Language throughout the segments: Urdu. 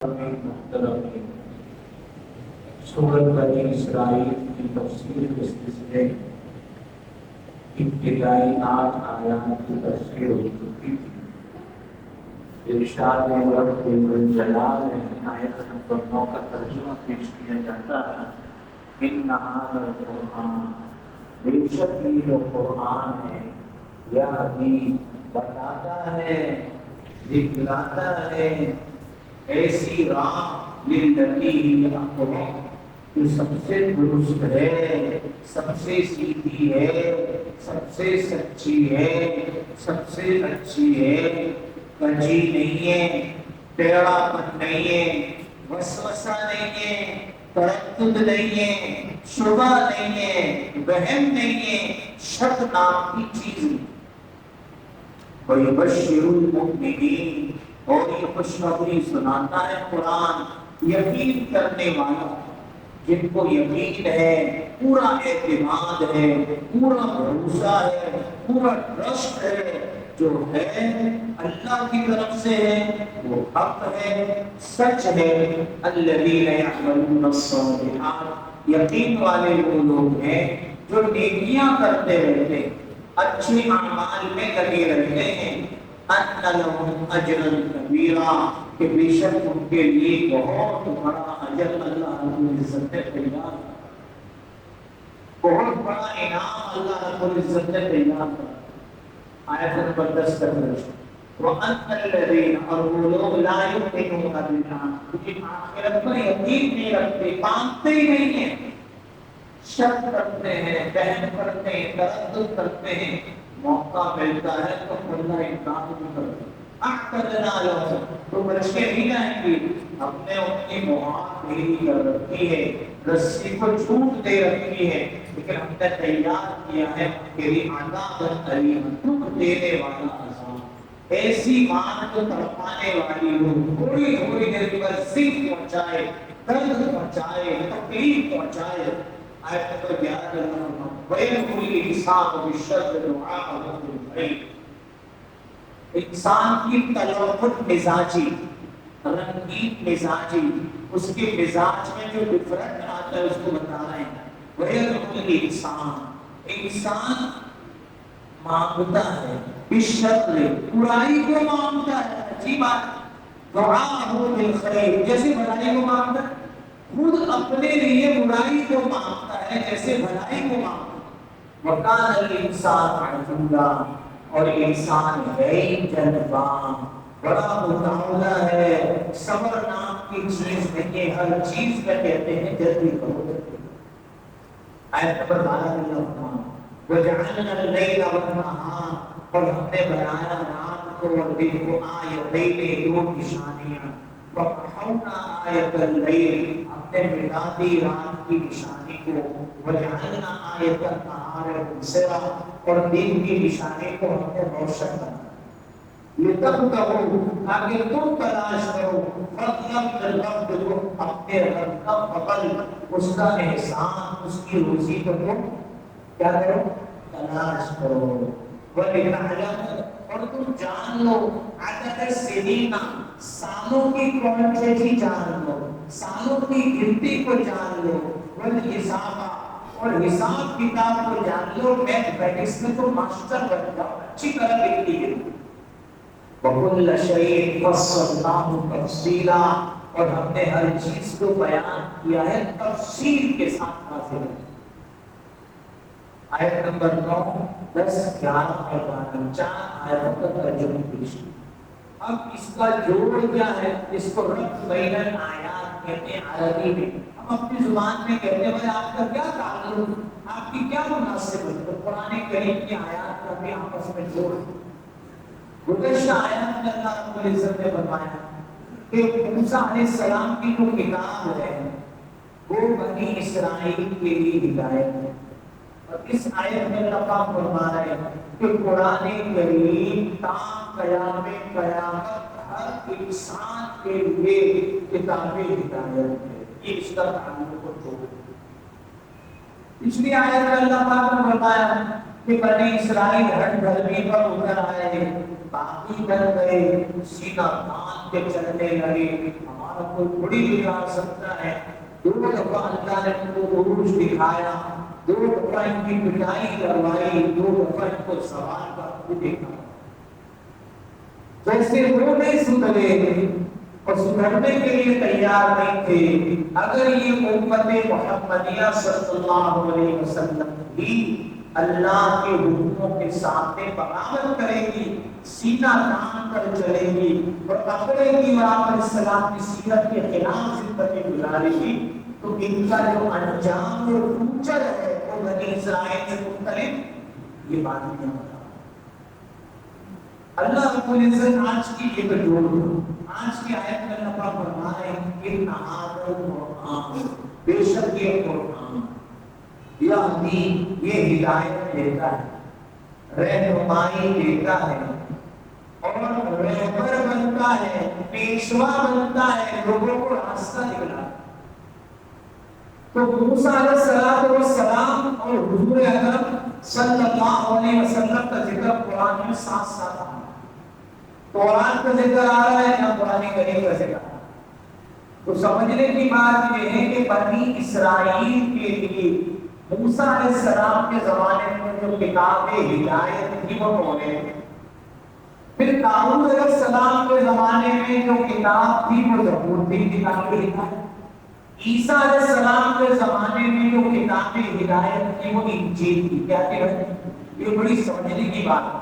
محترم سورۃ بنی اسرائیل کی تفسیر کے سلسلے ابتدائی 8 آیات کی تفسیر ہو چکی تھی۔ ارشاد رب الجلال ہے، آیت نمبر 9 کا ترجمہ پیش کیا جاتا ہے۔ ان ھذا القرآن، بے شک یہ جو قرآن ہے، یہدی بتاتا ہے، دکھلاتا ہے، ایسی راہ للتی ہی اقوام، جو سب سے درست ہے، سب سے سیدھی ہے، سب سے سچی ہے، سب سے اچھی ہے، کجی نہیں ہے، ٹیڑھا پن نہیں ہے، وسوسہ نہیں ہے، تردد نہیں ہے، شبہ نہیں ہے، وہم نہیں ہے، شک نام کی چیز نہیں۔ وَيُبَشِّرُ الْمُؤْمِنِينَ، اور یہ خوشخبری سناتا ہے قرآن یقین کرنے والا، جن کو یقین ہے، پورا اعتماد ہے، پورا بھروسہ ہے، پورا ٹرسٹ ہے، جو ہے اللہ کی طرف سے ہے، وہ حق ہے، سچ ہے۔ الذین یعملون الصالحات، یقین والے وہ لوگ ہیں جو نیکیاں کرتے رہتے ہیں، اچھے اعمال میں لگے رہتے ہیں۔ ان لهم اجرا کبیرا، کہ بے شک ان کے لیے بہت بڑا اجر اللہ رب العزت نے تیار کیا، بہت بڑا انعام اللہ رب العزت نے تیار کیا۔ آیت نمبر 10 کا ترجمہ، وَأَنَّ الَّذِينَ، اور وہ لوگ لا يؤمنون بِالْآخِرَةِ، کہ آخرت پر یقین نہیں رکھتے، مانتے ہی نہیں ہیں، شک کرتے ہیں، وہم کرتے ہیں، تردد کرتے ہیں، موقع ملتا ہے تو اللہ انکار بھی کرتے ہیں۔ اعتدنا لهم، تو بچے نہیں جائیں گے، ہم نے اپنی مہار ڈھیلی کر رکھی ہے، رسی کو چھوٹ دے رکھی ہے، لیکن ہم نے تیار کیا ہے تیری عذاب علیم، دکھ دینے والا عذاب، ایسی مان کو تڑپانے والی ہو، تھوڑی تھوڑی دیر پر ضیق پہنچائے، درد پہنچائے، تکلیف پہنچائے۔ آیت نمبر 11 کا نام وَيَدْخُلِ الْإِنسَانُ بِالشَّرِّ دُعَاءَهُ بِالْخَيْرِ، انسان کی تلوث مزاجی، رنگین مزاجی، اس کے مزاج میں جو ڈفرنٹ آتا ہے اس کو بتا رہے ہیں۔ وَيَدْخُلِ الْإِنسَانُ، انسان مانگتا ہے، بِالشَّرِّ، برائی کو مانگتا ہے، عجیب بات، دعاءَهُ بِالْخَيْرِ، جیسے بھلائی کو مانگتا ہے، خود اپنے لیے برائی کو مانگتا ہے جیسے بھلائی کو مانگتا ہے۔ وَكَانَ الْإِنسَانُ عَجُولًا، اور انسان ہے جلباں، بڑا مطالعہ ہے، صبر نام کی چیز نہیں ہے، ہر چیز میں کہتے ہیں جلدی کرو جلدی کرو۔ آیت نمبر 12 میں اللہ وَجَعَلْنَا اللَّيْلَ وَالنَّهَارَ، اور ہم نے بنایا رات کو اور دن کو آیتین، دو نشانیاں۔ وَمَحَوْنَا آیَةَ اللَّيْلِ، ہم نے مٹا دی رات کی نشانی کو، وَجَعَلْنَا آیَةَ النَّهَارِ مُبْصِرَةً، اور دن کی نشانی کو ہم نے روشن بنا لِتَبْتَغُوا، تاکہ تم تلاش کرو، فضلاً من ربکم، اپنے رب کا فضل، اس کا احسان، اس کی روزی کو تم کیا کرو؟ تلاش کرو۔ وَلِتَعْلَمُوا، اور تم جان لو، عدد السنین، سالوں کی کوانٹٹی جان لو، سالوں کی گنتی کو جان لو، والحساب، اور حساب کتاب کو جان لو، میتھمیٹکس میں تو ماسٹر بن جاؤ، اچھی طرح لکھ لیجیے۔ وَكُلَّ شَيْءٍ فَصَّلْنَاهُ تَفْصِيلًا، اور ہم نے ہر چیز کو بیان کیا ہے تفصیل کے ساتھ واضح۔ آیت نمبر 9، 10، 11 اور 12، 4 آیتوں کا ترجمہ پیش کیا۔ اب اس کا جوڑ کیا ہے؟ اس کو ربط بین الآیات کہتے ہیں عربی میں۔ ہم اپنی زبان میں کہتے ہیں بھائی آپ کا کیا تعلق، آپ کی کیا مناسبت، تو قرآن کریم کی آیات کا بھی آپس میں جوڑ۔ گزشتہ آیات میں اللہ رب العزت نے فرمایا کہ موسیٰ علیہ السلام کی جو کتاب ہے وہ بنی اسرائیل کے لیے ہدایت ہے، اور اس آیت میں اللہ پاک فرما رہے ہیں کہ قرآن کریم تا قیام قیامت ہر انسان کے لیے کتاب ہدایت ہے۔ یہ اس کا تعلق کو چھوڑ۔ پچھلی آیت میں اللہ پاک نے فرمایا کہ بنی اسرائیل ہر دھرمی پر اتر آئے، باقی ڈر گئے، سینہ تان کے چلنے لگے، ہمارا کا کوئی بڑی بگاڑ سکتا ہے. 2 دفعہ اللہ نے ان کو عروج دکھایا, 2 دفعہ ان کی پٹائی کروائی, 2 دفعہ ان کو سوال کا خود دیکھا. جیسے وہ نہیں سدھرے اور سدھرنے کے لیے تیار نہیں تھے, اگر یہ امت محمدیہ صلی اللہ علیہ وسلم بھی اللہ کے حکموں کے سامنے بغاوت کرے گی, سینہ تان کر چلے گی اور اپنے کی آپ علیہ السلام کی سیرت کے خلاف زندگی گزارے گی, تو ان کا جو انجام اور فیوچر ہے وہ بنی اسرائیل سے مختلف یہ بات نہیں ہوتا. اللہ رب العزت آج کی ایک جوڑ آج کی آیت میں اللہ پاک فرما رہے ہیں ان قرآن, بے شک یہ قرآن یہ ہدایت دیتا ہے, رہنمائی دیتا ہے اور رہبر بنتا ہے, پیشوا بنتا ہے, لوگوں کو راستہ دکھلاتا ہے. تو موسیٰ علیہ السلام اور حضور اکرم صلی اللہ علیہ وسلم کا ذکر قرآن میں ساتھ ساتھ آتا ہے. قرآن کا ذکر آ رہا ہے یا قرآن کریم کا ذکر آ رہا ہے. تو سمجھنے کی بات یہ ہے کہ بنی اسرائیل کے لیے موسیٰ علیہ السلام کے زمانے میں جو کتاب ہدایت تھی وہ کون ہے, پھر داؤد علیہ السلام کے زمانے میں جو کتاب تھی وہ زبور تھی, کتاب ہدایت. عیسیٰ علیہ السلام کے زمانے میں جو کتاب ہدایت تھی وہ انجیل تھی. کیا کہ یہ بڑی سمجھنے کی بات ہے.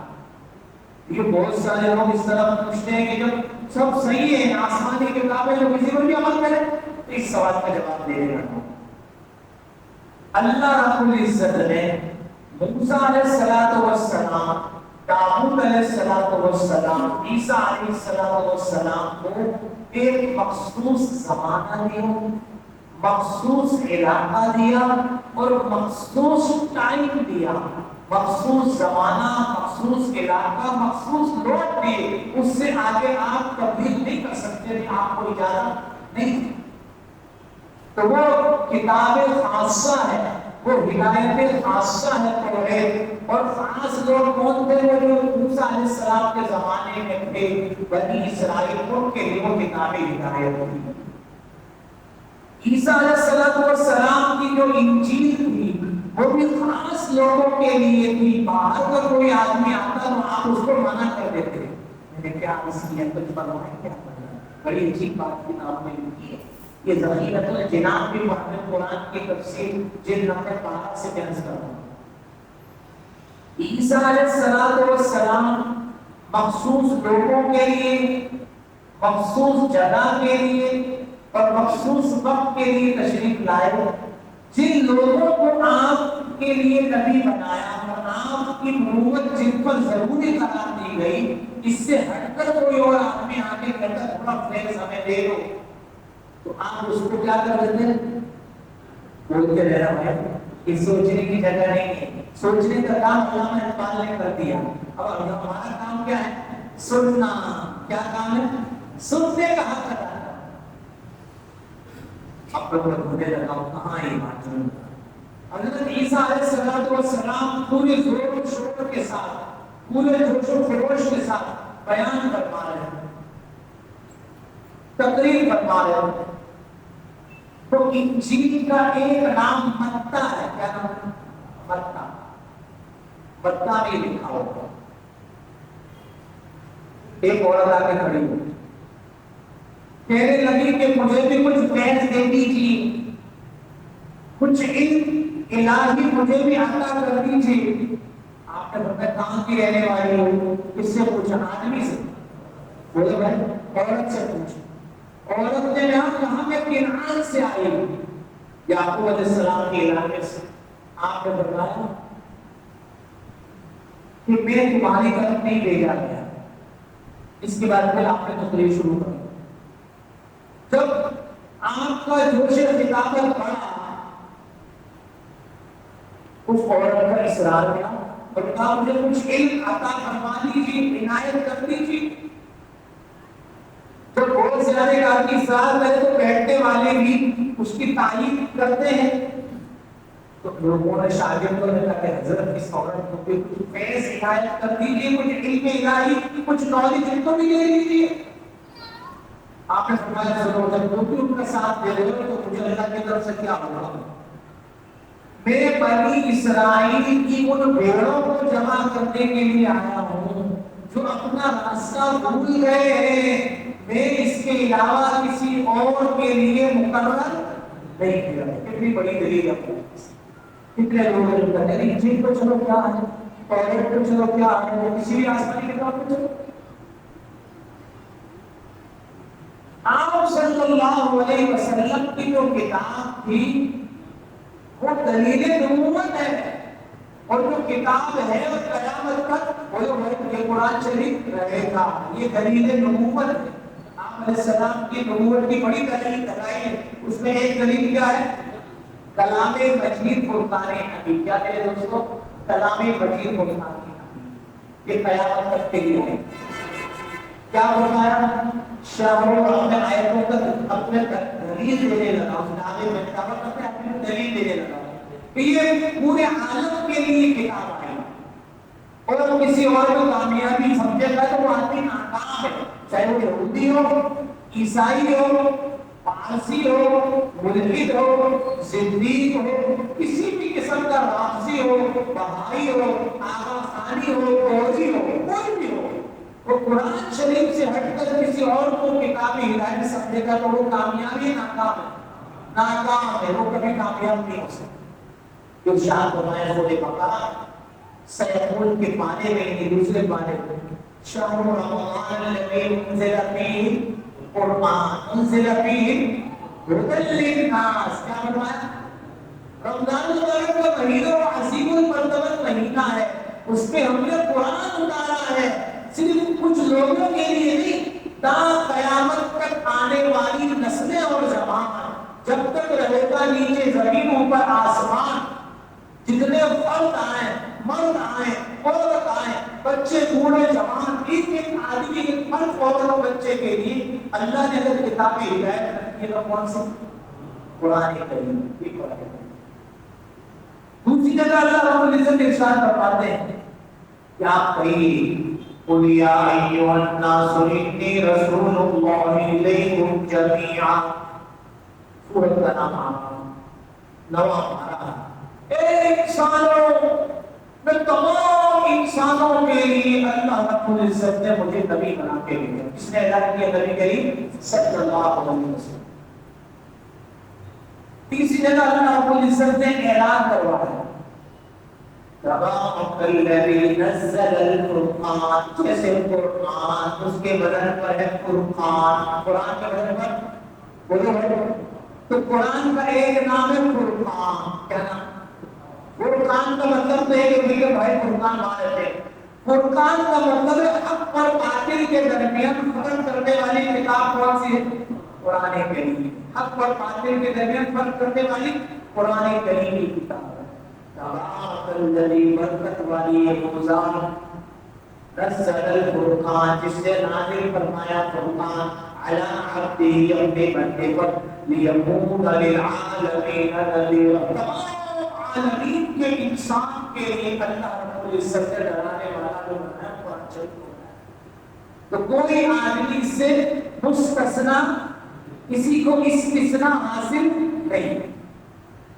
یہ بہت سارے لوگ اس طرح پوچھتے ہیں کہ جب سب صحیح ہے, آسمانی کتابیں جو کسی پر بھی عمل کرے, تو اس سوال کا جواب دے رہا ہوں. اللہ رب العزت نے موسیٰ علیہ السلام, داؤد علیہ السلام, عیسیٰ علیہ السلام کو ایک مخصوص زمانہ دیا, مخصوص علاقہ دیا اور مخصوص ٹائم دیا. مخصوص زمانہ, مخصوص علاقہ, مخصوص لوگ دیے. اس سے آگے آپ تبدیل نہیں کر سکتے, آپ کو اجازت نہیں. تو وہ کتاب خاصہ ہے, وہ ہدایت خاصہ ہے توحید. اور خاص لوگ کون تھے؟ وہ جو موسیٰ علیہ السلام کے زمانے میں تھے, بنی اسرائیل, ان کے لیے وہ کتاب ہدایت تھی. عیسیٰ علیہ السلام کی جو انجیل تھی وہ بھی خاص لوگوں کے لیے تھی. باہر کا کوئی آدمی آتا تو آپ اس کو منع کر دیتے. میں نے کیا اس کی کچھ فرمائے, کیا کرنا, بڑی عجیب بات کتاب میں لکھی ہے. یہ ذخیرۃ الجنان بھی محمد قرآن کی تفسیر جلد نمبر 12 سے بیان کر رہا ہوں. عیسیٰ علیہ السلام مخصوص لوگوں کے لیے, مخصوص جگہ کے لیے اور مخصوص وقت کے لیے تشریف لائے. جن لوگوں کو آپ کے لیے نبی بنایا اور آپ کی نبوت جن پر ضروری قرار دی گئی, اس سے ہٹ کر کوئی اور آدمی آگے کہتا تھوڑا فیض ہمیں دے دو, تو آپ اس کو کیا کر دیتے ہیں, بولتے رہ رہا ہے. یہ سوچنے کی جگہ نہیں ہے. سوچنے کا کام علامہ اقبال نے کر دیا. اب ہمارا کام کیا ہے, سننا. کیا کام ہے, سننے کا حق ادا. اب تو مجھے لگا کہاں یہ بات ہے. حضرت عیسیٰ علیہ السلام پورے زور و شور کے ساتھ, پورے جوش و خروش کے ساتھ بیان فرما رہے ہیں, تقریر فرما رہے ہیں. تو انجیل کا ایک نام متی ہے. کیا نام ہے, متی. متی میں لکھا ہوگا. ایک عورت آ کے کھڑی ہوئی, کہنے لگی کہ مجھے بھی کچھ فیض دے دیجیے, کچھ علم الہی مجھے بھی عطا کر دیجیے. آپ نے بتایا کہاں کی رہنے والی ہو, کس سے پوچھا, آدمی سے. بولے بھائی عورت سے پوچھا. عورت نے کہا میں کنعان سے آئی ہوں, یعقوب علیہ السلام کے علاقے سے. آپ نے بتایا کہ میں تمہاری طرف نہیں بھیجا گیا. اس کے بعد پھر آپ نے تقریر شروع کر. جب آپ کا جوش خطابت بڑھا, اس عورت کا اصرار کیا اور کہا مجھے کچھ علم عطا فرما دیجیے, عنایت کر دیجیے. جب بہت زیادہ آدمی اصرار کرے تو بیٹھنے والے بھی اس کی تعریف کرتے ہیں. تو لوگوں نے شاگردوں نے کہا کہ حضرت اس عورت کو بھی کچھ فیض عنایت کر دیجیے, کچھ علم الہی, کچھ نالج ان کو بھی دے دیجیے. آپ نے فرمایا چلو جب تم بھی ان کا ساتھ دے رہے ہو تو مجھے اللہ کی طرف سے کیا ہوگا؟ میں بنی اسرائیل کی ان بھیڑوں کو جمع کرنے کے لیے آیا ہوں جو اپنا راستہ بھول گئے ہیں، میں اس کے علاوہ کسی اور کے لیے مقرر نہیں کیا۔ کتنی بڑی دلیل ہے، کتنے لوگ ہیں نہیں جن کو چلو کیا ہے، عورت کو چلو کیا ہے، وہ کسی بھی آسمانی کتاب کو چلو۔ آپ صلی اللہ علیہ وسلم کی جو کتاب تھی وہ دلیل نبوت ہے، اور جو کتاب ہے وہ قیامت تک وہ یہ قرآن شریف رہے گا، یہ دلیل نبوت ہے۔ آپ علیہ السلام کی نبوت کی بڑی دلیل بتائی ہے، اس میں ایک دلیل کیا ہے؟ کلام مجید فرقان حمید۔ کیا کہتے ہیں دوستو؟ کلام مجید فرقان حمید، یہ قیامت تک کے لیے ہے۔ کیا فرمایا؟ شاہروں اپنے آیتوں کا اپنے دلیل دینے لگا، اس نامے میں اپنے دلیل دینے لگا کہ یہ پورے عالم کے لیے کتاب آئی، اور کسی اور کو کامیابی سمجھے گا تو وہ آدمی ناکام ہے، چاہے وہ یہودی ہو، عیسائی ہو، پارسی ہو، ملحد ہو، زندیق ہو، کسی بھی قسم کا رافضی ہو، بہائی ہو، آغا خانی ہو، فوجی ہو، کوئی بھی ہو، وہ قرآن شریف سے ہٹ کر کسی اور کو کتاب ہدایت سمجھے گا تو وہ کامیابی ناکام ہے، ناکام ہے، وہ کبھی کامیاب نہیں ہو سکتا۔ جو شاہ فرمایا سورہ بقرہ سیقول کے پانے میں دوسرے پانے میں شاہ رمضان الذی انزل فیہ قرآن انزل فیہ ہدی للناس۔ کیا فرمایا؟ رمضان المبارک کا مہینہ وہ عظیم المرتبہ مہینہ ہے، اس پہ ہم نے قرآن اتارا ہے، صرف کچھ لوگوں کے لیے نہیں، تا قیامت تک آنے والی نسلیں اور زمان، جب تک رہے گا نیچے زمین اوپر آسمان، جتنے فرد آئیں، مرد آئیں، عورت آئیں، بچے بوڑھے جوان، ایک ایک آدمی ایک فرد عورت بچے کے لیے اللہ نے اگر کتاب ہدایت رکھی ہے تو کون سی؟ قرآن کریم۔ دوسری جگہ اللہ رب العزت ارشاد فرماتے ہیں کہ آپ کہیے قُلْ يَا أَيُّهَا النَّاسُ إِنِّي رَسُولُ اللَّهِ إِلَيْكُمْ جَمِيعًا۔ سورۃ کا نام نواں پارہ۔ اے انسانوں، میں تمام انسانوں کے لیے اللہ رب العزت نے مجھے نبی بنا کے بھیجا۔ کس نے اعلان کیا؟ نبی کریم صلی اللہ علیہ وسلم۔ تیسری جگہ اللہ رب العزت نے اعلان کروایا تبارک الذی نزل الفرقان، جیسے قرآن اس کے بدن پر ہے فرقان، قرآن کے بدن پر بولو تو قرآن کا ایک نام ہے فرقان۔ کیا نام؟ فرقان کا مطلب تو ہے کہ بھائی فرقان مارے تھے، فرقان کا مطلب ہے حق اور باطل کے درمیان فرق کرنے والی کتاب کون سی ہے؟ قرآن کریم۔ حق اور باطل کے درمیان فرق کرنے والی قرآن کریم کی کتاب ہے۔ تبارک الذی، برکت والی روزان، نزل الفرقان، جس نے نازل فرمایا فرقان، علی عبدہ، اپنے بندے پر، لیکون للعالمین نذیرا، تمام عالمین کے انسان کے لیے اللہ رب العزت نے ڈرانے والا جو بنایا قرآن شریف ہے۔ تو کوئی آدمی سے مستثنا، کسی کو استثناء حاصل نہیں۔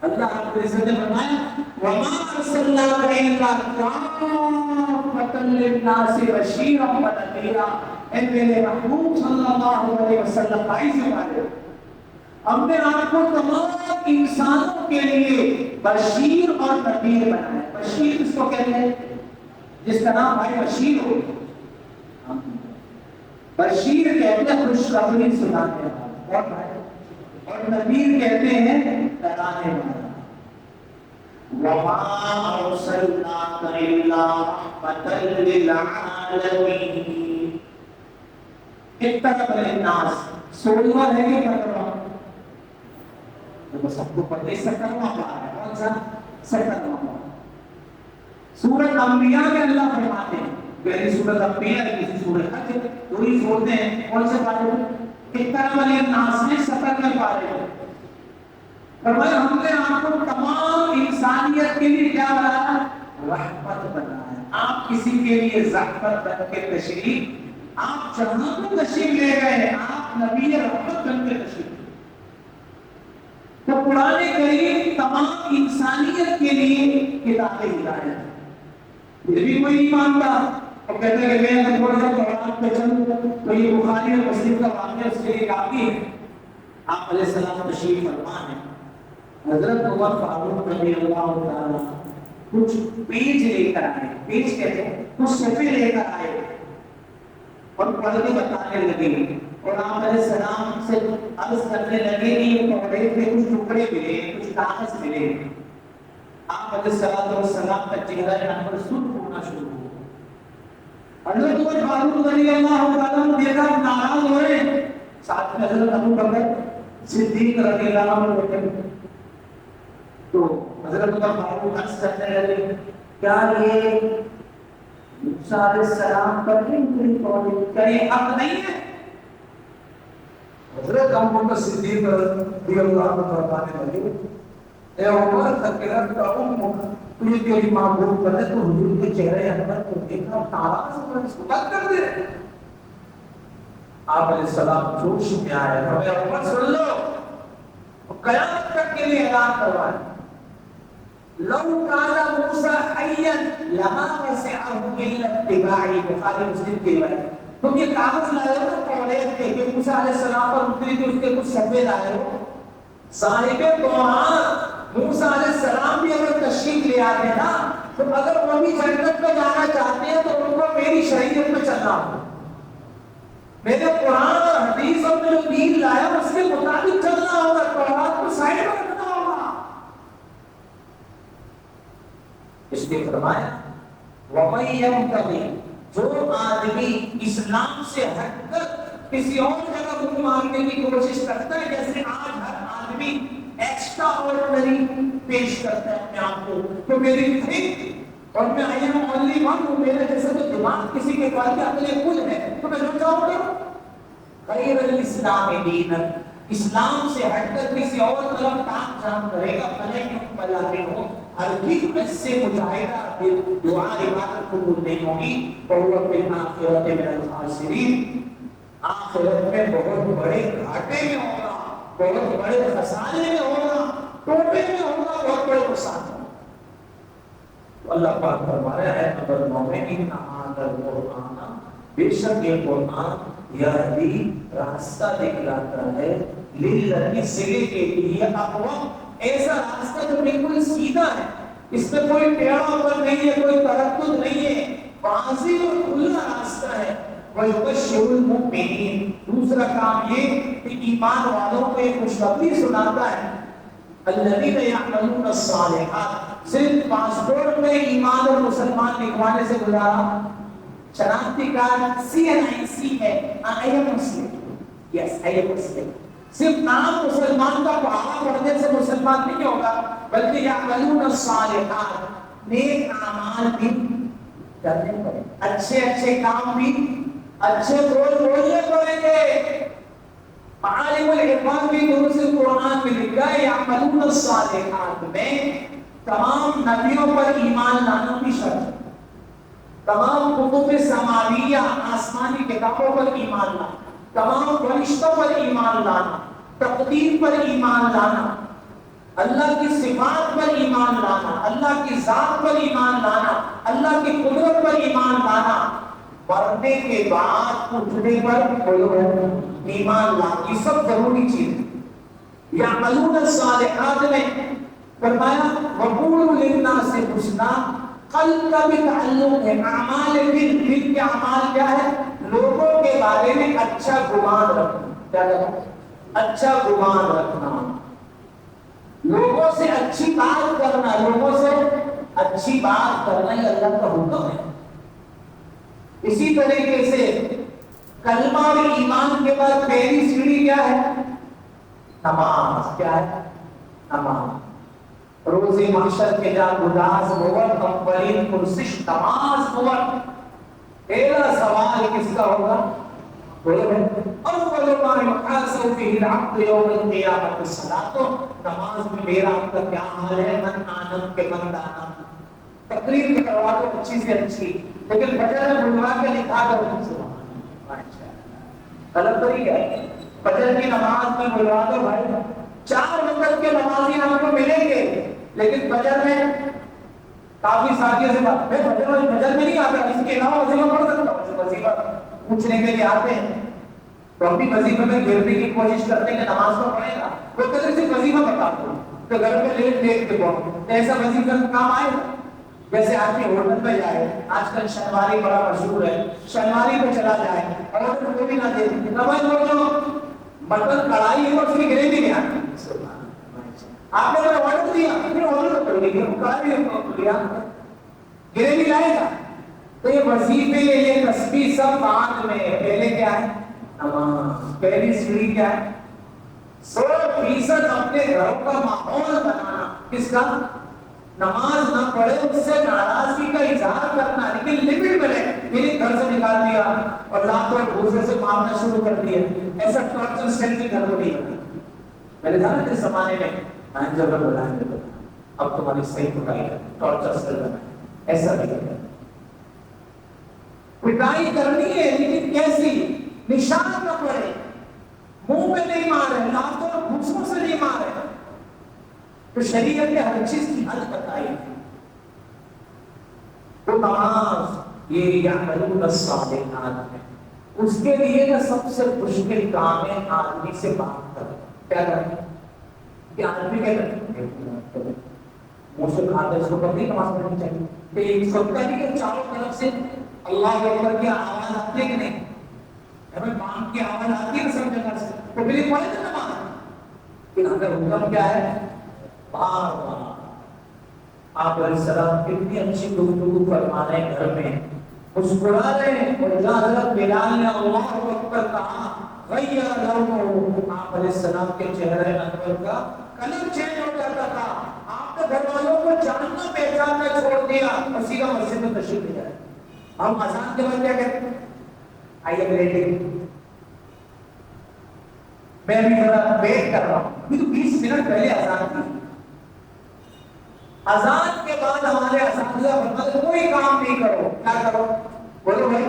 اللہ رب العزت نے فرمایا وَمَا أَرْسَلْنَاكَ إِلَّا كَافَّةً لِلنَّاسِ بَشِيرًا وَنَذِيرًا۔ اے میرے محبوب صلی اللہ علیہ وسلم، بھائی سے والے، ہم نے آپ کو تمام انسانوں کے لیے بشیر اور نذیر بنایا۔ بشیر اس کو کہتے ہیں جس کا نام بھائی بشیر ہو، بشیر کہتے ہیں خوشخبری سنانے والا، اور نذیر کہتے ہیں ڈرانے والا۔ وَمَا أَرْسَلْنَاكَ إِلَّا رَحْمَةً لِلْعَالَمِينَ۔ اقترب للناس، سورہ ہے کہ ترجمہ؟ بس سب کو پتہ ہے سترواں پارہ ہے، کون سا؟ سترواں پارہ۔ سورۃ انبیاء میں اللہ فرماتے ہیں، پہلی سورۃ انبیاء ہے، کسی سورۃ حج، دو ہی سورتیں ہیں، کون سے پارے ہیں؟ اقترب للناس میں 70ویں پارے ہیں۔ فرمایا ہم نے آپ کو تمام انسانیت کے لیے کیا بنایا؟ رحمت بنایا۔ آپ کسی کے لیے زحمت بن کے تشریف، آپ جہاں کو تشریف لے گئے، آپ نبی رحمت بن کے تشریف لائے۔ تو قرآن کریم تمام انسانیت کے لیے کتاب ہدایت ہے۔ پھر بھی کوئی نہیں مانتا اور کہتا ہے کہ میں تھوڑا سا قرآن پہ چلوں تو یہ بخاری اور مسلم کا واقعہ اس کے لیے کافی ہے۔ آپ علیہ السلام تشریف فرما ہے، حضرت عمر فاروق رضی اللہ تعالیٰ کچھ پیج لے کر آئے، پیج کہتے ہیں کچھ صفحے لے کر آئے اور پڑھنے بتانے لگے، اور آپ علیہ السلام سے عرض کرنے لگے کہ یہ پڑھے تھے کچھ ٹکڑے ملے، کچھ کاغذ ملے۔ آپ علیہ السلام کا چہرہ انور سرخ ہونا شروع ہوا۔ حضرت عمر فاروق رضی اللہ تعالیٰ نے دیکھا ناراض ہو رہے ہیں، ساتھ میں حضرت ابو بکر صدیق رضی اللہ عنہ بیٹھے، تو حضرت عمر فاروق عرض کرنے لگے کیا یہ موسیٰ علیہ السلام پر کیا یہ حق نہیں ہے؟ حضرت ابو بکر صدیق رضی اللہ عنہ فرمانے لگے اے عمر تکرر کا تجھے تیری معبود کرے تو حضور کے چہرے انور کو دیکھا ناراض ہو کر اس کو بند کر دے۔ آپ علیہ السلام جوش میں آئے، ہمیں عمر سن لو، قیامت تک کے لیے اعلان کروائے لو کان موسیٰ حیا لما وسعہ الا اتباعی، بخاری مسلم کی روایت۔ تم یہ کاغذ لائے ہو نا توریت کے کہ موسیٰ علیہ السلام پر اتری تھی، اس کے کچھ صفحے لائے ہو، صاحب قرآن موسیٰ علیہ السلام بھی اگر تشریف لے آتے نا تو اگر وہ بھی جنت میں جانا چاہتے ہیں تو ان کو میری شریعت میں چلنا ہوگا، میرے قرآن اور حدیث اور جو دین لایا اس کے مطابق چلنا ہوگا، قرآن کو سائڈ میں رکھنا ہوگا۔ اس نے فرمایا وَمَن يَبْتَغِ، جو آدمی اسلام سے ہٹ کر کسی اور جگہ منہ مارنے کی کوشش کرتا ہے، جیسے آج ہر آدمی ایکسٹرا آرڈنری پیش کرتا ہے اپنے آپ کو، تو میری تھنک اور میں آئی ہوں اونلی ون ہوں، میرے جیسا تو دماغ کسی کے پاس کے عقل کل ہے تو میں رک جاؤں گا۔ غیر الاسلام دین، اسلام سے ہٹ کر کسی اور طرف کام جام کرے گا فلن بلا میں ہو، ہرگز اس سے مجاہدہ دعا عبادت قبول نہیں ہوگی، اور وہ فی الآخرۃ من الخاسرین، آخرت میں بہت بڑے گھاٹے میں ہوگا، بہت بڑے خسارے میں ہوگا، ٹوٹے میں ہوگا، بہت بڑے نقصان ہوگا۔ تو اللہ پاک فرما رہا ہے نمبر 9 میں ان هذا القرآن، بے شک یہ قرآن یہدی راستہ دکھلاتا ہے للذی سلے کے لیے اقوام، ایسا راستہ جو بالکل سیدھا ہے، اس میں کوئی ٹیڑھا پر نہیں ہے، کوئی تردد نہیں ہے، واضح اور کھلا راستہ ہے۔ وَيُبَشِّرُ الْمُؤْمِنِينَ، دوسرا کام یہ کہ ایمان والوں کو ایک خوشخبری سناتا ہے، الَّذِينَ يَعْمَلُونَ الصَّالِحَاتِ، صرف پاسپورٹ میں ایمان اور مسلمان لکھوانے سے گزارا، شناختی کارڈ CNIC ہے، I am Muslim، yes I am Muslim، صرف نام مسلمان کا پہاڑا پڑھنے سے مسلمان نہیں ہوگا، بلکہ یعملون الصالحات، نیک اعمال بھی کرنے پڑیں، اچھے اچھے کام بھی، اچھے بولنے پڑیں گے۔ معالم العرفان بھی دروس القرآن میں لکھا ہے یعملون الصالحات میں تمام نبیوں پر ایمان لانا بھی شرط ہے، تمام کتب سماویہ آسمانی کتابوں پر ایمان لانا، تمام فرشتوں پر ایمان لانا، تقدیر پر ایمان لانا، اللہ کی صفات پر ایمان لانا، اللہ کی ذات پر ایمان لانا، اللہ کی قدرت پر ایمان لانا، مرنے کے بعد اٹھنے پر ایمان لانا، یہ سب ضروری چیز ہے۔ یعملون الصالحات میں فرمایا وقولوا للناس حسنا، قلب کا بھی تعلق ہے، اعمال دل کے اعمال کیا ہے؟ لوگوں کے بارے میں اچھا گمان رکھنا، کیا کہنا؟ اچھا گمان رکھنا، لوگوں سے اچھی بات کرنا، لوگوں سے اچھی بات کرنا یہ اللہ کا حکم ہے۔ اسی طریقے سے کلمہ اور ایمان کے بعد پہلی سیڑھی کیا ہے؟ نماز، کیا ہے؟ نماز۔ روز محشر کے جا گداز موت اولین پرسش نماز موت، پہلا سوال کس کا ہوگا؟ اول ما يحاسب فيه العبد يوم القيامة الصلاة، نماز میں میرا آپ کا کیا حال ہے؟ من آنم کے من دانا، تقریر کروا دو اچھی سے اچھی، لیکن بجر میں بلوا کے لکھا دو غلط طریقہ ہے۔ فجر کی نماز میں بلوا دو بھائی، 4 وقت کے نمازی آپ کو ملیں گے، لیکن فجر میں کافی ساتھیوں سے بات، میں فجر میں نہیں آتا، اس کے علاوہ وظیفہ پڑھ سکتا ہوں، وظیفہ پوچھنے کے لیے آتے ہیں تو ہم بھی وظیفے میں گرنے کی کوشش کرتے ہیں کہ نماز کو پڑھے گا، وہ کہتے صرف وظیفہ بتا دو تو گھر میں لیٹ دیکھ کے پڑھو، ایسا وظیفہ کام آئے گا؟ جیسے آپ کے ہوٹل میں جائے، آج کل شنواری بڑا مشہور ہے، شنواری پہ چلا جائے اور وہ بھی نہ دے نماز وہ جو مٹن کڑھائی ہے اس کی گریوی نہیں آتی، آپ نے اگر آرڈر دیا پھر آرڈر کر لیجیے، وہ کڑھائی لیا گریوی لائے گا، تو یہ وظیفے یہ تسبیح سب بعد میں، پہلے کیا ہے نماز، پہلی سیڑھی کیا ہے 100% اپنے گھروں کا ماحول بنانا، کس کا؟ نماز نہ پڑھے اس سے ناراضگی کا اظہار کرنا، لیکن لمٹ میں رہے، میرے گھر سے نکال دیا اور رات کو دوسرے سے مارنا شروع کر دیا، ایسا ٹارچر سیل کے گھر کو نہیں ہوتا۔ میں نے جانا اس زمانے میں مینیجر کو بلائیں گے، اب تمہاری صحیح پٹائی ہے، ٹارچر سیل بنا، ایسا نہیں کرنا، پٹائی کرنی ہے لیکن کیسی؟ نشان نہ پڑے، منہ پہ نہیں مارے، لاتوں اور گھوسوں سے نہیں مارے، تو شریعت نے ہر چیز کی حد بتائی ہے۔ تو نماز یہ یعملون الصالحات ہے، اس کے لیے نا سب سے مشکل کام ہے آدمی سے بات کرنا۔ کیا کریں کہ آدمی کیا کریں، منہ سے کھاتے اس کو کبھی نماز پڑھنی چاہیے کہ ایک سبتا نہیں کہ چاروں طرف سے اللہ اکبر کی آواز آتی ہے کہ نہیں، ہمیں بانگ کی آواز آتی ہے سب جگہ سے، تو پھر پڑھے تو نماز، لیکن اگر حکم کیا ہے بار بار آپ علیہ السلام کتنی اچھی گفتگو فرما رہے ہیں، گھر میں مسکرا رہے ہیں، اور حضرت بلال نے اللہ اکبر کہا غیر لونہ، آپ علیہ السلام کے چہرے انور کا کلر چینج ہو جاتا تھا، آپ نے گھر والوں کو جاننا پہچاننا چھوڑ دیا اور سیدھا مسجد میں تشریف لے جائے۔ ہم اذان کے بعد کیا کہتے ہیں؟ آئی ایم ریڈی، میں بھی ذرا ویٹ کر رہا ہوں، ابھی تو 20 منٹ پہلے اذان تھی۔ اذان کے بعد ہمارے اساتذہ فرماتے ہیں کوئی کام نہیں کرو، کیا کرو؟ بولو بھائی،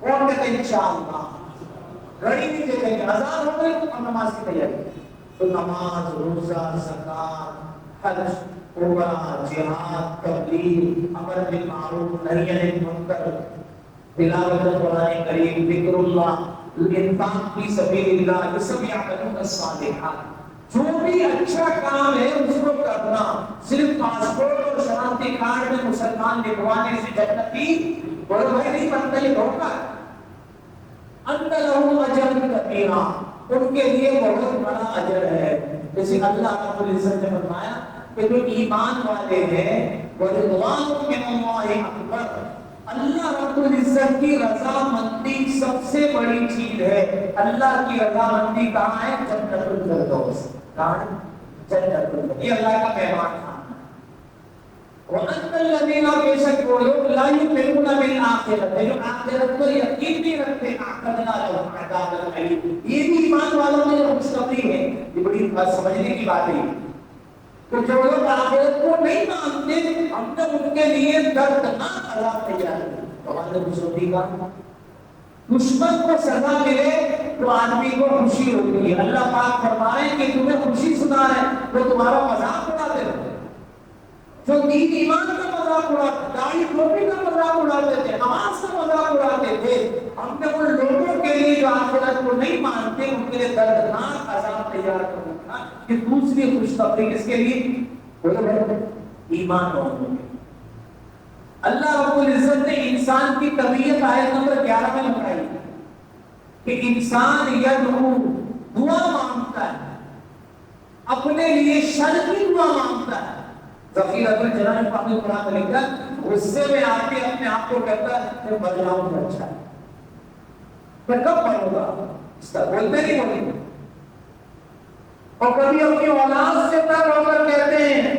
کون کہتے ہیں انشاءاللہ، گھڑی نہیں دیتے ہیں، اذان ہو گئی تو نماز کی تیاری، تو نماز، روزہ، زکات، حج، عمرہ، جہاد، تبلیغ، امر بالمعروف، نہی عن المنکر، تلاوت قرآن کریم، ذکر اللہ، انفاق فی سبیل اللہ، یہ سب یعملون الصالحات، جو بھی اچھا کام ہے اس کو کرنا، صرف پاسپورٹ اور شناختی کارڈ میں مسلمان لکھوانے سے جنتی بڑے بھائی نہیں بنتا، یہ دھوکہ ہے۔ ان لہم اجر کبیرہ، ان کے لیے بہت بڑا اجر ہے، جیسے اللہ رب العزت نے فرمایا کہ جو ایمان والے ہیں ورضوان من اللہ اکبر، اللہ رب العزت کی رضامندی سب سے بڑی چیز ہے۔ اللہ کی رضامندی کہاں ہے؟ جنت الفردوس، کہاں ہے؟ جنت الفردوس، یہ اللہ کا مہمان تھا۔ وَأَنَّ الَّذِينَ بے شک وہ لوگ لا يُؤْمِنُونَ بِالْآخِرَةِ، جو آخرت کو یقین نہیں رکھتے، اعتدنا لهم عذابا الیم، یہ بھی ایمان والوں میں خوشخبری ہے، یہ بڑی سمجھنے کی بات ہے۔ تو جو لوگ آخرت کو نہیں مانتے، ہم نے ان کے لیے دردناک عذاب تیار کیا۔ تو ہمارے بزرگی کا دشمن کو سزا ملے تو آدمی کو خوشی ہوتی ہے۔ اللہ پاک فرمائے کہ تمہیں خوشی سنا ہے، وہ تمہارا مذاق اڑاتے رہتے، جو دین ایمان کا مذاق اڑاتے، داڑھی ٹوپی کا مذاق اڑاتے تھے، نماز کا مذاق اڑاتے تھے، ہم نے ان لوگوں کے لیے جو آخرت کو نہیں مانتے ان کے لیے دردناک عذاب تیار کر رکھا۔ یہ دوسری خوشخبری کس کے لیے؟ ایمان والوں کے۔ اللہ رب العزت نے انسان کی طبیعت آیت نمبر 11 میں بتائی کہ انسان یدعو، دعا مانگتا ہے، اپنے لیے شر کی دعا مانگتا ہے۔ ذخیرۃ الجنان پاک قرآن میں لکھا غصے میں آ کے اپنے آپ کو کہتا ہے کہ مر جاؤں تو اچھا ہے، میں کب مروں گا، اس کا بولتے نہیں بولیں گے۔ اور کبھی اپنی اولاد سے تر ہو کر کہتے ہیں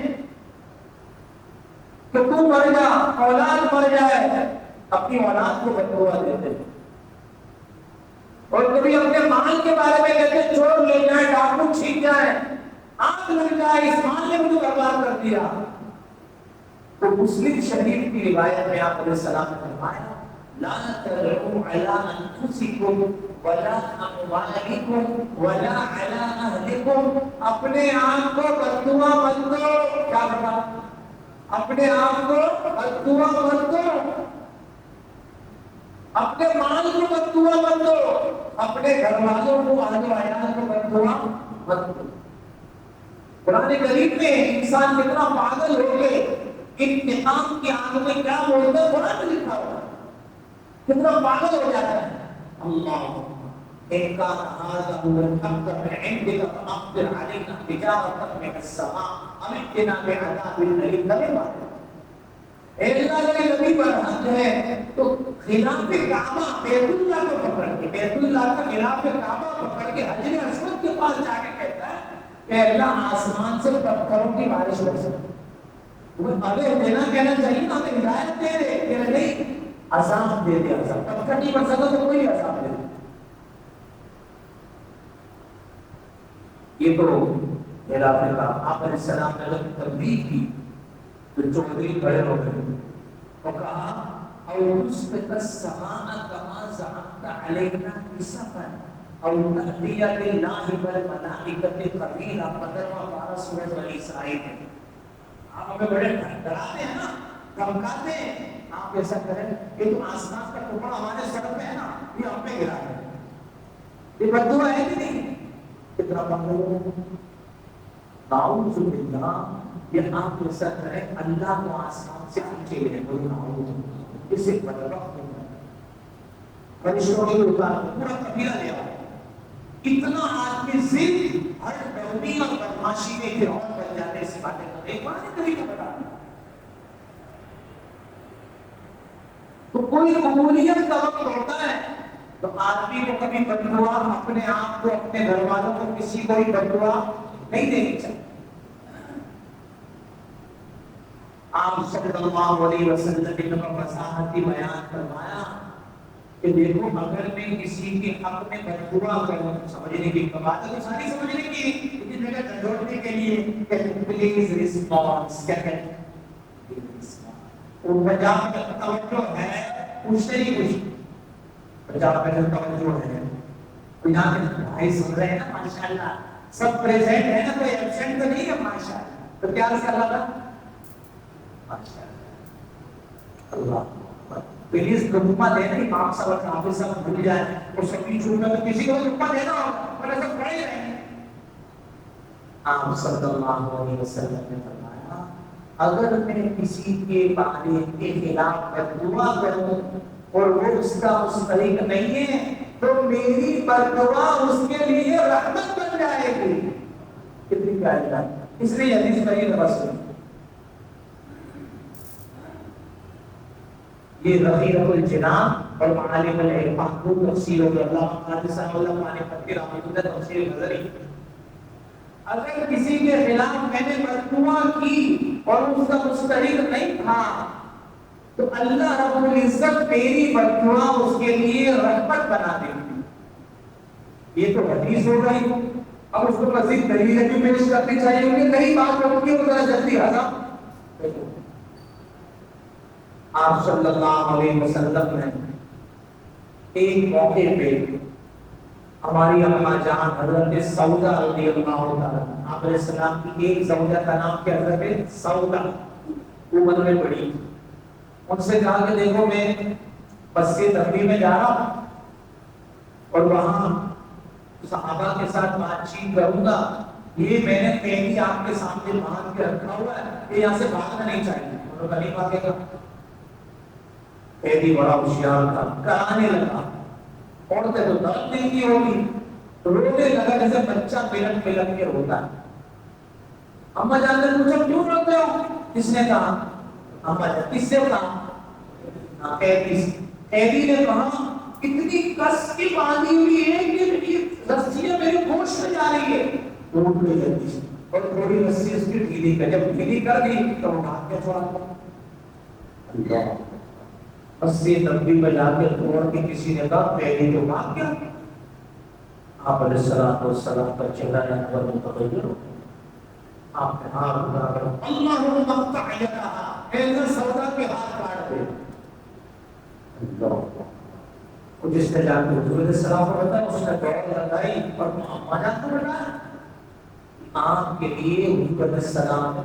کہ تو مر جا، اولاد مر جائے، اپنی اولاد کو بددعا دیتے ہیں۔ اور کبھی اپنے مال کے بارے میں کہتے ہیں چور لے جائے، ڈاکو چھین جائے، آگ لگ جائے، اس مال نے مجھے برباد کر دیا۔ تو مسلم شریف کی روایت میں آپ علیہ السلام نے فرمایا لا تدعوا علی انفسکم ولا اموالکم ولا علی اہلکم، اپنے آپ کو بد دعا مت دو. کیا بتا؟ اپنے آپ کو بد دعا مت دو، اپنے مال کو بد دعا مت دو، اپنے گھر والوں کو اہل و عیال کو بد دعا مت دو. قرآن کریم میں انسان کتنا پاگل ہو کے انتقام کی آگ میں کیا بولتے ہیں قرآن میں لکھا ہوا، کتنا پاگل ہو جاتا ہے. اللہ ان كان هذا هو الحق من عندك فامطر علينا حجارة من السماء ام ائتنا بعذاب اليم. اے اللہ کے نبی پر حق ہے تو خلاف کعبہ بیت اللہ کو پکڑ کے، بیت اللہ کا خلاف کعبہ پکڑ کے حجر اسود کے پاس جا کے کہتا ہے کہ اللہ آسمان سے پتھروں کی بارش برسا. ابے دینا کہنا چاہیے نا، ہمیں ہدایت دے دے کہ نہیں عذاب دے دے. عذاب پتھر نہیں برسا تو کوئی عذاب دے دے. یہ تو میرا پہلا آپ علیہ السلام نے جب تبلیغ کی تو چودھری کھڑے ہو گئے اور کہا او تسقط السماء كما زعمت علينا كسفا او تأتي بالله والملائكة قبيلا. 15واں سورۃ بنی اسرائیل ہے. آپ ہمیں بڑے ڈراتے ہیں نا، دھمکاتے ہیں، آپ ایسا کریں کہ تم آسمان کا ٹکڑا ہمارے سر پہ ہے نا یہ ہم پہ گرا ہے. یہ بد دعا ہے کہ نہیں؟ کتنا پاگل نعوذ باللہ. یہ آپ ایسا کریں اللہ کو آسمان سے نیچے لے کوئی نعوذ اسے بدبخت ہوگا. فرشتوں کی اتار پورا قبیلہ لے آؤ. اتنا آدمی ضد ہر ڈوری اور بدماشی میں فرعون بن جاتے اس باتیں کرتے. ایک بار نہیں طریقہ بتا تو کوئی قبولیت کا وقت ہوتا ہے تو آدمی کو کبھی بد دعا اپنے آپ کو اپنے گھر والوں کو کسی کو بھی بد دعا نہیں دینی چاہیے. آپ صلی اللہ علیہ وسلم نے وضاحتی بیان فرمایا کہ دیکھو اگر میں کسی کے حق میں بد دعا کروں، سمجھنے کی بات ہے تو ساری سمجھنے کی، لیکن جگہ جھنجھوڑنے کے لیے کہ پلیز رسپانس کیا کہتے ہیں وہ پنجاب میں توجہ ہے پوچھتے نہیں کچھ. پنجاب میں توجہ ہے یہاں کے بھائی سن رہے ہیں نا ماشاءاللہ سب پریزنٹ ہے نا، کوئی ایبسنٹ تو نہیں ہے ماشاءاللہ. تو کیا اس کا اللہ اللہ پلیز رکما دینا کہ آپ سب حافظ صاحب بھول جائیں اور سب کی چھوٹ میں کسی کو رکما دینا ہوگا اور ایسا پڑے رہیں گے. آپ صلی اللہ علیہ وسلم نے فرمایا اگر میں کسی کے بارے کے خلاف بد دعا کروں اور وہ اس کا مستحق نہیں ہے تو میری بد دعا اس کے لیے رحمت بن جائے گی. کتنی پیاری بات. اس لیے حدیث میں یہ رسول یہ رفیق الجنان اور معالم العلم محبوب تفسیر اللہ قادثہ اللہ پانے پتی رحمت اللہ تفسیر نظری. اگر کسی کے خلاف میں نے بد دعا کی اور اس کا مستحق نہیں تھا تو اللہ رب العزت میری بد دعا اس کے لیے رحمت بنا دے گی. یہ تو حدیث ہو گئی. اب اس کو مزید دلیلیں بھی پیش کرنی چاہیے کہ کئی بات ہوتی ہے ذرا جلدی حضرت. آپ صلی اللہ علیہ وسلم نے ایک موقع پہ ہماری اماں جان حضرت سودا رضی اللہ تعالیٰ آپ علیہ السلام کی ایک زوجہ کا نام کیا حضرت سودا عمر میں پڑی. ان سے کہا کہ دیکھو میں مسجد نبوی میں جا رہا ہوں اور وہاں صحابہ کے ساتھ بات چیت کروں گا. یہ میں نے قیدی آپ کے سامنے باندھ کے رکھا ہوا ہے کہ یہاں سے بھاگنا نہیں چاہیے. انہوں نے نہیں بھاگے گا. قیدی بڑا ہوشیار تھا کرانے لگا. عورتیں تو درد نہیں کی ہوگی رونے لگا جیسے بچہ پلٹ پلٹ کے روتا ہے. اما جان نے پوچھا کیوں روتے ہو؟ کس نے کہا؟ اما جان. کس سے کہا؟ قیدی نے کہا اتنی کس کی باندھی ہوئی ہے کہ رسیاں میرے گوشت میں جا رہی ہے. ٹوٹ گئی جلدی سے اور تھوڑی رسی اس کی ڈھیلی کر جب ڈھیلی کر دی تو وہ بھاگ کے چھوڑا. اللہ رسی نبی میں جا کے توڑ کے کسی نے کہا قیدی تو بھاگ گیا. آپ علیہ الصلوۃ والسلام کا چہرہ انور متغیر ہو. آپ نے ہاتھ اٹھا کر اللہم اقطع یدہا اے اللہ سودا کے ہاتھ کاٹ دے. اللہ اور جس نے جا کے حضور علیہ السلام کو بتایا اس نے دوڑ لگائی اور مانا تو بتایا آپ کے لیے حضور علیہ السلام نے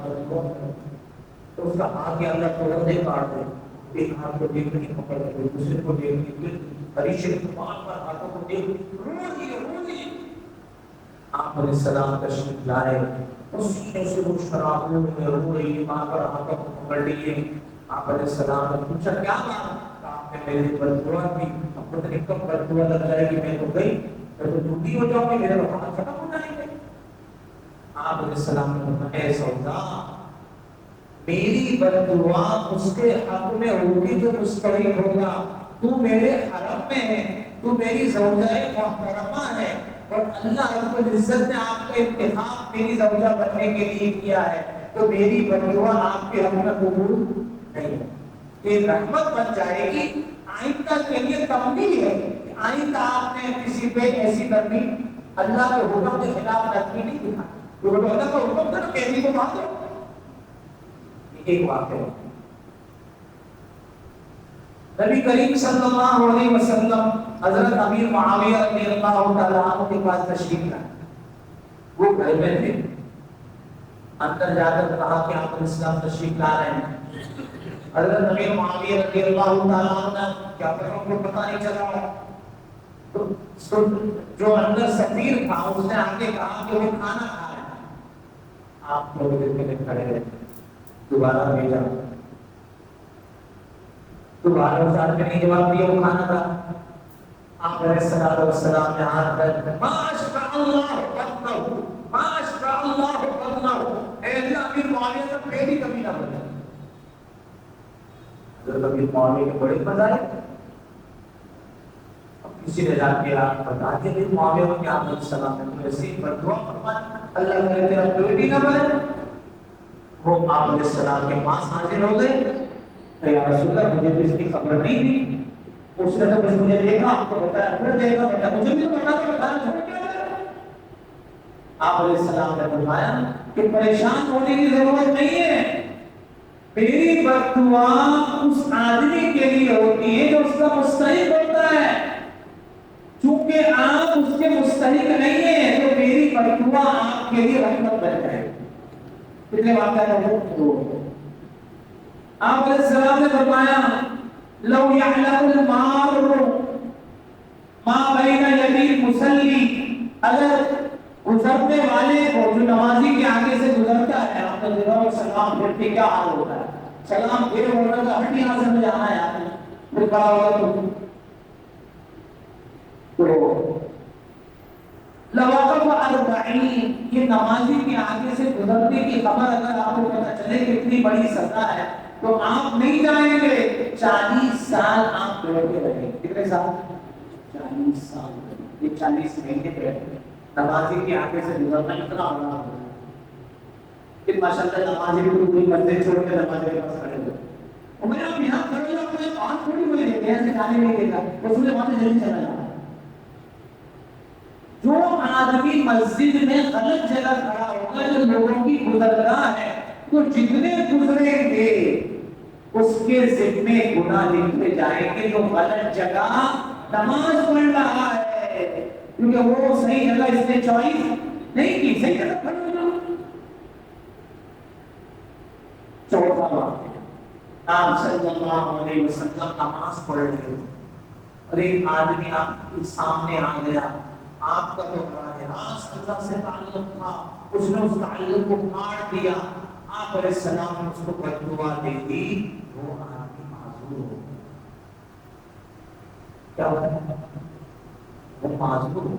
تو اس کا ہاتھ یا اللہ توڑ دے کاٹ دے، ایک ہاتھ کو دیکھنے کی پکڑ دے، دوسرے کو دیکھنے کی حدیث شریف بار بار ہاتھوں کو دیکھ رو دی آپ علیہ السلام تشریف لائے، اسی میں سے وہ شراب میں رو رہی ہے، ماں پر ہاتھوں کو پکڑ لیے، آپ علیہ السلام نے پوچھا کیا بات؟ آپ نے میری بددعا کی، اب پتہ نہیں کب بددعا لگ جائے گی، میں تو گئی، میں تو ڈوبی ہو جاؤں گی، میرے ہاتھ ختم ہو جائیں گے۔ آپ علیہ السلام نے فرمایا اے سودا، میری بددعا اس کے حق میں ہوگی جو مستحق ہوگا، تو میرے حرم میں ہے، تو میری زوجہ محترمہ ہے، اور اللہ رب العزت نے آپ کا انتخاب میری زوجہ بننے کے لیے کیا ہے، تو میری بددعا آپ کے حق میں قبول نہیں ہے، یہ رحمت بن جائے گی۔ آئندہ کے لیے تنبیہ ہے کہ آئندہ آپ نے کسی پہ ایسی نرمی اللہ کے حکم کے خلاف نرمی نہیں دکھائی، تو اللہ کا حکم تھا کہنے کو بات ہے۔ ایک واقعہ نبی کریم صلی اللہ علیہ وسلم حضرت امیر معاویہ رضی اللہ تعالیٰ عنہ کے پاس تشریف لائے، وہ گھر میں تھے، اندر جا کر کہا کہ آپ اسلام تشریف لا رہے ہیں۔ حضرت امیر معاویہ رضی اللہ تعالیٰ عنہ کیا کروں کو پتہ نہیں چلا، تو جو اندر سفیر تھا اس نے آگے کہا کہ وہ کھانا کھا رہے ہیں، آپ تھوڑی دیر کے لیے کھڑے رہے، دوبارہ بھیجا، دوبارہ اس آدمی نے جواب دیا وہ کھانا تھا، آپ علیہ الصلوۃ والسلام نے ہاتھ پھیلا، ما اشبع اللہ بطنہ، ما اشبع اللہ بطنہ، اے اللہ امیر معاویہ کا پیٹ ہی کبھی نہ بھرے۔ حضرت امیر معاویہ کے بڑے مزہ آئے، اب کسی نے جا کے آپ بتا دیا امیر معاویہ کو کہ آپ علیہ السلام نے ایسی بددعا فرمائی اللہ کرے تیرا پیٹ ہی نہ بھرے۔ وہ آپ علیہ السلام کے پاس حاضر ہو گئے، یا رسول اللہ مجھے تو اس کی خبر نہیں تھی، اس نے تو بس مجھے دیکھا، آپ کو بتایا پھر دیکھا، بتا مجھے بھی تو بتا تو بتانا چھوڑ کیا ہے۔ آپ علیہ السلام نے فرمایا کہ پریشان ہونے کی ضرورت نہیں ہے، میری بددعا اس آدمی کے لیے ہوتی ہے جو اس کا مستحق ہوتا ہے، چونکہ آپ اس کے مستحق نہیں ہیں تو میری بددعا آپ کے لیے رحمت بن جائے گی۔ کتنے واقعات ہیں؟ آپ علیہ السلام نے فرمایا لو يعلم المار ما بین یدی المصلی، اگر گزرنے والے کو جو نمازی کے آگے سے گزرتا ہے آپ نے دیکھا وہ سلام پھرتے کیا حال ہوتا ہے، سلام پھر ہونا تو ہٹ یہاں سے جانا ہے آپ نے پھر کہا ہوگا تو لواقف اربعین، یہ نمازی کے آگے سے گزرنے کی خبر اگر آپ کو پتہ چلے کہ اتنی بڑی سزا ہے تو آپ نہیں جائیں گے، 40 سال آپ دوڑتے رہیں گے۔ کتنے سال؟ 40 سال، یہ 40 مہینے پہ نمازی کے آگے سے گزرنا اتنا بڑا ہوگا، پھر ماشاءاللہ نمازی بھی کوئی مسجد چھوڑ کے نمازی کے پاس کھڑے ہوئے، اور میں آپ یہاں کھڑے ہو اپنے پاس تھوڑی ہوئے دیتے ہیں ایسے جانے نہیں دے گا، اس نے وہاں سے جلدی چلا جانا۔ جو آدمی مسجد میں غلط جگہ کھڑا ہوگا جو لوگوں کی گزرگاہ ہے تو جتنے گزریں گے اس کے ذمے گناہ لکھے جائیں گے، جو غلط جگہ نماز پڑھ رہا ہے کیونکہ وہ صحیح جگہ اس نے چوائس نہیں کی، صحیح جگہ کھڑے ہو جاؤ۔ چوتھا بات، آپ صلی اللہ علیہ وسلم نماز پڑھ رہے تھے اور ایک آدمی آپ کے سامنے آ گیا، آپ کا تو براہ راست اللہ سے تعلق تھا، اس نے اس تعلق کو کاٹ دیا، آپ علیہ السلام نے اس کو بددعا دے دی، وہ آدمی معذور ہو گیا۔ کیا ہوتا ہے؟ وہ معذور ہو۔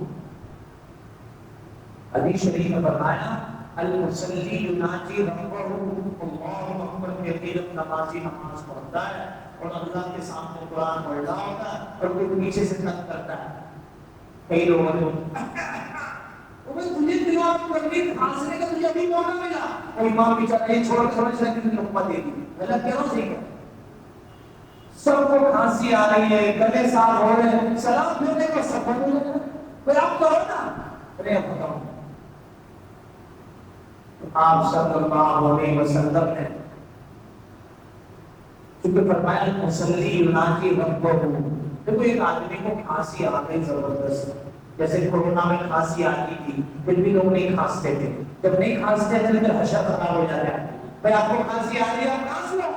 حدیث شریف میں فرمایا المصلی یناجی ربہ، اللہ اکبر کہتے جب نمازی نماز پڑھتا ہے اور اللہ کے سامنے قرآن پڑھ رہا ہوتا ہے اور کوئی پیچھے سے خط کرتا ہے، کئی لوگوں نے تجھے تلاوت پڑھنی کھانسنے کا تجھے ابھی موقع ملا، اور امام بیچارہ یہ چھوڑ چھوڑ سے لقمہ دے دی، غلط کیا ہو صحیح ہے؟ سب کو کھانسی آ رہی ہے، گلے صاف ہو رہے ہیں، سلام پھرنے کا سب بند ہو جاتا ہے، کوئی آپ کرو نا، ارے اب بتاؤ۔ آپ صلی اللہ علیہ وسلم نے چونکہ فرمایا المصلی یناجی ربہ، دیکھو ایک آدمی کو کھانسی آ گئی زبردست، جیسے کورونا میں کھانسی آتی تھی، پھر بھی لوگ نہیں کھانستے تھے، جب نہیں کھانستے تھے تو پھر حشر خراب ہو جاتا ہے. بھائی آپ کو کھانسی آ رہی ہے، آپ کھانس لو،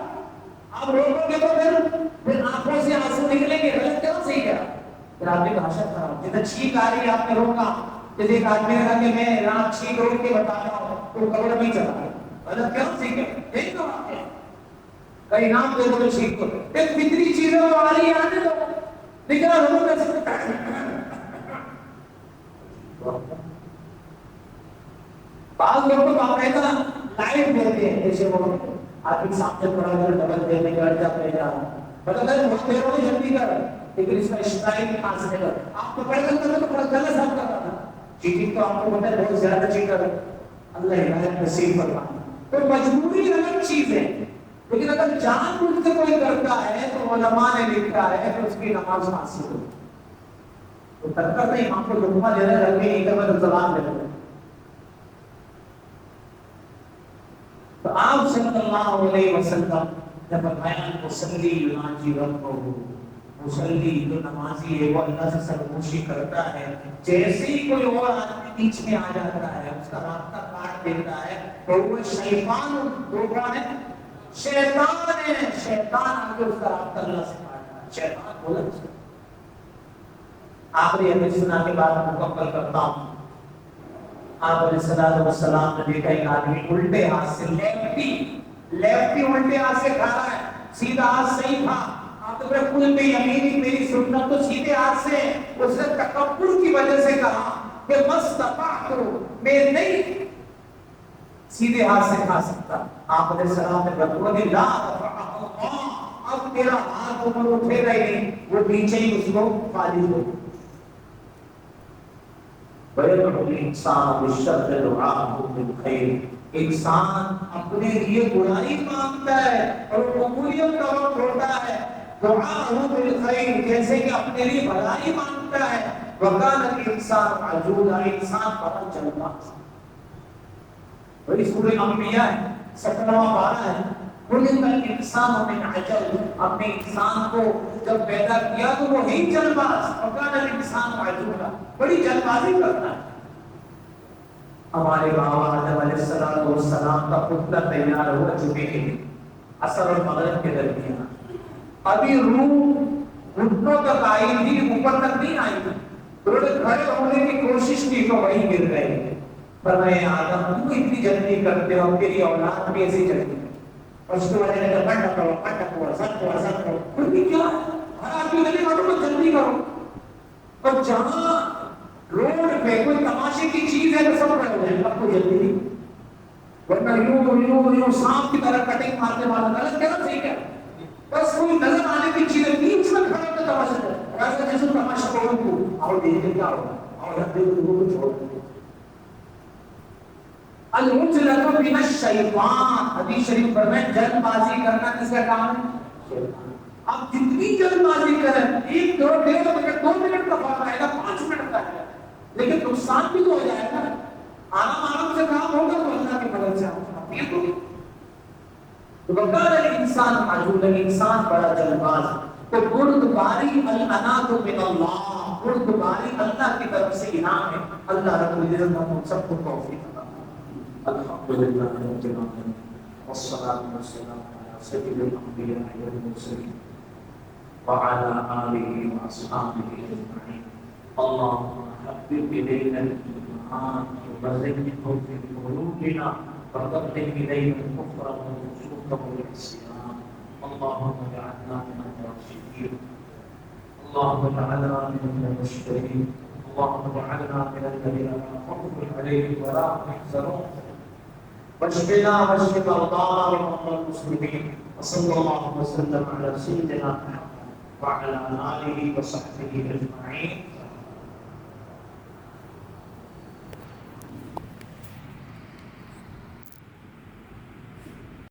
آپ روکو گے تو پھر آنکھوں سے آنسو نکلیں گے، غلط کیا صحیح کیا؟ پھر آپ نے حشر خراب. جیسے چھینک آ رہی ہے آپ نے روکا، جیسے ایک آدمی نے کہا کہ میں یہاں چھینک روک کے بتاتا ہوں تو کپڑا نہیں چلا، غلط کیا صحیح کیا؟ نہیں تو آپ کا انعام دے دو تو چھینک کو. ایک فطری چیزیں تو آ رہی ہے، آنے دو، نکلا روکو کیسے. بعض لوگ تو باقاعدہ لائف دیتے ہیں، جیسے وہ آدمی سامنے پڑا کر ڈبل دینے کا پہ جا مطلب ہے بہت دیر ہو جلدی کر، لیکن اس کا اسٹائل کھانسنے کا آپ تو پڑھ کر تو بڑا غلط سب کر رہا تھا. چیٹنگ تو آپ کو پتہ ہے بہت زیادہ چیٹر ہے، اللہ ہدایت نصیب فرمائے. تو مجبوری الگ چیز ہے، لیکن اگر جان بوجھ کے کوئی کرتا ہے تو علماء نے لکھا ہے کہ اس کی نماز حاصل ہو. تو تکر نہیں ہم کو لقمہ دینے لگے ایک بار زبان دے دیں. تو آپ صلی اللہ علیہ وسلم نے فرمایا مصلی یناجی ربہ، مصلی جو نمازی ہے وہ اللہ سے سرگوشی کرتا ہے، جیسے ہی کوئی اور آدمی بیچ میں آ جاتا ہے اس کا رابطہ کاٹ دیتا ہے تو وہ شیطان دوبارہ ہے، شیطان ہے، شیطان آ کے اس کا رابطہ اللہ سے کاٹتا ہے. شیطان بولا آخری حدیث سنا کے بعد مکمل کرتا ہوں. آپ علیہ السلام نے دیکھا ایک آدمی الٹے ہاتھ سے لیفٹی الٹے ہاتھ سے کھا رہا ہے، سیدھا ہاتھ صحیح تھا. آپ نے کل پہ یمینی میری سنت تو سیدھے ہاتھ سے. اس نے تکبر کی وجہ سے کہا کہ مستطاعت میں نہیں سیدھے ہاتھ سے کھا سکتا. آپ علیہ السلام نے بتایا کہ لا اب تیرا ہاتھ اوپر اٹھے گا ہی نہیں، وہ پیچھے ہی اس کو خالی ہو. وَيَدْعُ الْإِنسَانُ بِالشَّرِّ دُعَاءَهُ بِالْخَيْرِ، انسان اپنے لیے برائی مانگتا ہے اور قبولیت کا وقت ہوتا ہے. دعاء بالخیر، جیسے کہ اپنے لیے بھلائی مانگتا ہے. وَكَانَ الْإِنسَانُ عَجُولًا، انسان بڑا جلدباز. بڑی سورہ انبیاء ہے، 17واں پارہ ہے. خُلِقَ الْإِنسَانُ مِنْ عَجَلٍ، اپنے انسان کو جب پیدا کیا تو وہ ہی جلد باز. وَكَانَ الْإِنسَانُ عَجُولًا، بڑی جلد بازی کرتا ہے. ہمارے بابا آدم علیہ السلام کا پتلا تیار ہو چکے ہیں عصر اور مغرب کے درمیان. ابھی روح گھٹنوں تک آئی تھی، اوپر تک نہیں آئی تھی. تھوڑے کھڑے ہونے کی کوشش کی تو وہیں گر گئے. فرمایا آدم تم اتنی جلدی کرتے ہو، تیری اولاد بھی ایسی جلدی. اور اس کے بعد پٹا کرو سب کرو کیا ہر آدمی جلدی کرو تو جلدی کرو. اور جہاں روڈ پہ کوئی تماشے کی چیز ہے تو سب کھڑے ہو جائیں، اب کو جلدی نہیں. ورنہ یوں سانپ کی طرح کٹنگ مارنے والا غلط کیا صحیح کیا. بس کوئی نظر آنے کی چیز ہے بیچ میں کھڑے ہوتے تماشا کرو، ایسا جیسے تماشا کرو کو اور دیکھتے کیا ہوگا اور رکھ دے تو چھوڑ دیں. المجلۃ من الشیطان، حدیث شریف فرمائے جلد بازی کرنا کس کا کام ہے؟ آپ جتنی جلد بازی کریں، ایک دو ڈیڑھ منٹ 2 منٹ کا فرق آئے گا، 5 منٹ کا ہے، لیکن نقصان بھی تو ہو جائے گا. آرام سے کام ہوگا تو اللہ کی مدد سے آپ یہ ہوگی. تو وقال الانسان عجولا، انسان بڑا جلد باز. تو بردباری الانات من اللہ، بردباری اللہ کی طرف سے انعام ہے. اللہ رب العزت ہم سب کو توفیق عطا فرمائے. الحمدللہ رب العالمین والصلاة والسلام علی سید الانبیاء والمرسلین وعلى آله وأصحابه أجمعين. اللهم حبب إلينا الإيمان وزينه في قلوبنا وكره إلينا الكفر والفسوق والعصيان. اللهم اجعلنا من الراشدين، اللهم اجعلنا من المشكرين، اللهم اجعلنا من الذين لا خوف عليهم ولا هم يحزنون. واشفنا واشف مرضانا ومرضى المسلمين، وصلى الله وسلم على سيدنا محمد وعلى آله وصحبه أجمعين.